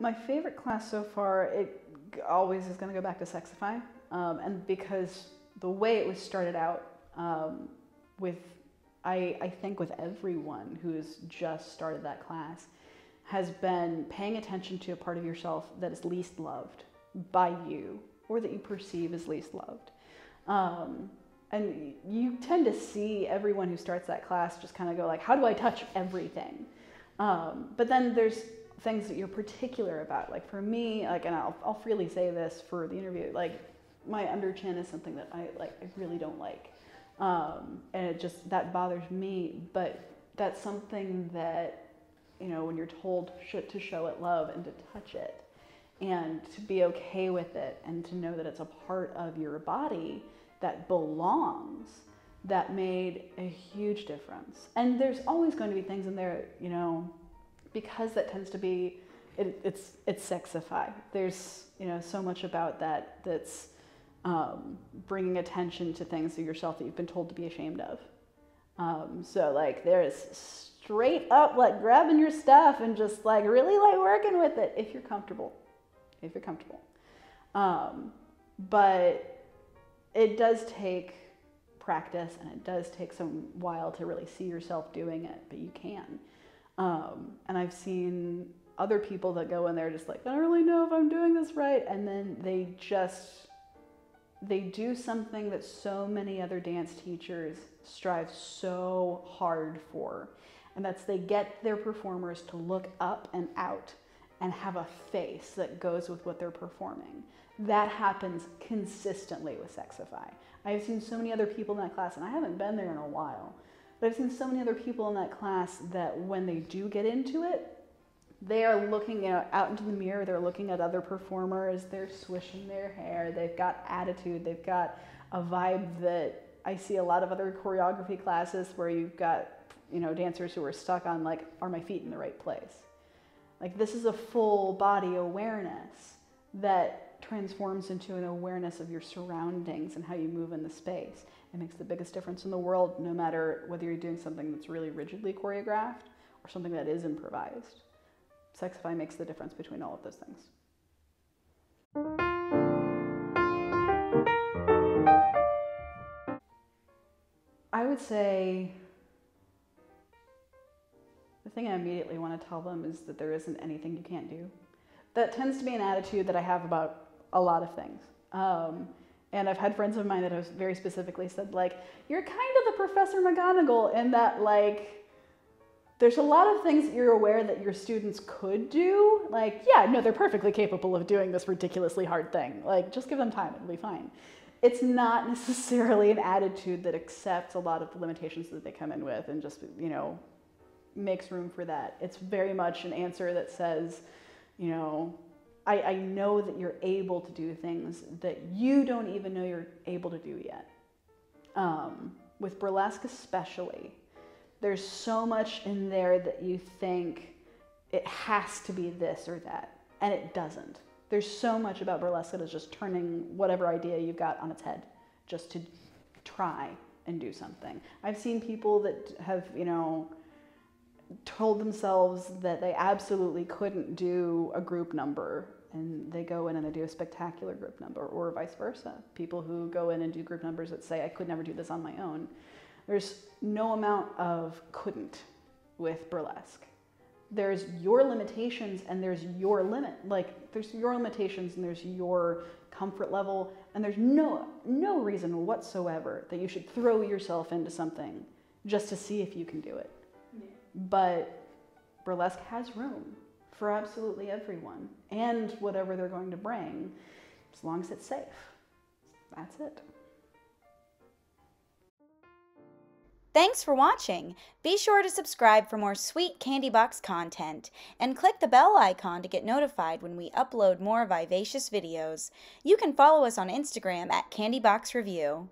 My favorite class so far, it always is going to go back to Sexify, and because the way it was started out with, I think with everyone who's just started that class, has been paying attention to a part of yourself that is least loved by you, or that you perceive as least loved. And you tend to see everyone who starts that class just kind of go like, how do I touch everything? But then there's things that you're particular about. Like for me, like, and I'll freely say this for the interview, like my under chin is something that I really don't like. And it just, that bothers me, but that's something that, you know, when you're told to show it love and to touch it and to be okay with it and to know that it's a part of your body that belongs, that made a huge difference. And there's always going to be things in there, you know, because that tends to be, it's Sexify. There's, you know, so much about that that's bringing attention to things of yourself that you've been told to be ashamed of. So like there's straight up like grabbing your stuff and just like really like working with it if you're comfortable. But it does take practice and it does take some while to really see yourself doing it, but you can. And I've seen other people that go in there just like, I don't really know if I'm doing this right. And then they do something that so many other dance teachers strive so hard for. And that's they get their performers to look up and out and have a face that goes with what they're performing. That happens consistently with Sexify. I've seen so many other people in that class, and I haven't been there in a while, but I've seen so many other people in that class that when they do get into it, they are looking out into the mirror, they're looking at other performers, they're swishing their hair, they've got attitude, they've got a vibe that I see a lot of other choreography classes where you've got, you know, dancers who are stuck on like, are my feet in the right place? Like this is a full body awareness that transforms into an awareness of your surroundings and how you move in the space. It makes the biggest difference in the world, no matter whether you're doing something that's really rigidly choreographed or something that is improvised. Sexify makes the difference between all of those things. I would say the thing I immediately want to tell them is that there isn't anything you can't do. That tends to be an attitude that I have about a lot of things. And I've had friends of mine that have very specifically said, like, you're kind of the Professor McGonagall in that, like, there's a lot of things that you're aware that your students could do. Like, yeah, no, they're perfectly capable of doing this ridiculously hard thing. Like, just give them time, it'll be fine. It's not necessarily an attitude that accepts a lot of the limitations that they come in with and just, you know, makes room for that. It's very much an answer that says, you know, I know that you're able to do things that you don't even know you're able to do yet. With burlesque especially, there's so much in there that you think it has to be this or that, and it doesn't. There's so much about burlesque that is just turning whatever idea you've got on its head just to try and do something. I've seen people that have, you know, told themselves that they absolutely couldn't do a group number, and they go in and they do a spectacular group number, or vice versa. People who go in and do group numbers that say, I could never do this on my own. There's no amount of couldn't with burlesque. There's your limitations and there's your limit. Like, there's your limitations and there's your comfort level, and there's no reason whatsoever that you should throw yourself into something just to see if you can do it. Yeah. But burlesque has room for absolutely everyone and whatever they're going to bring, as long as it's safe. That's it. Thanks for watching. Be sure to subscribe for more sweet Candybox content and click the bell icon to get notified when we upload more vivacious videos. You can follow us on Instagram at Candybox Revue.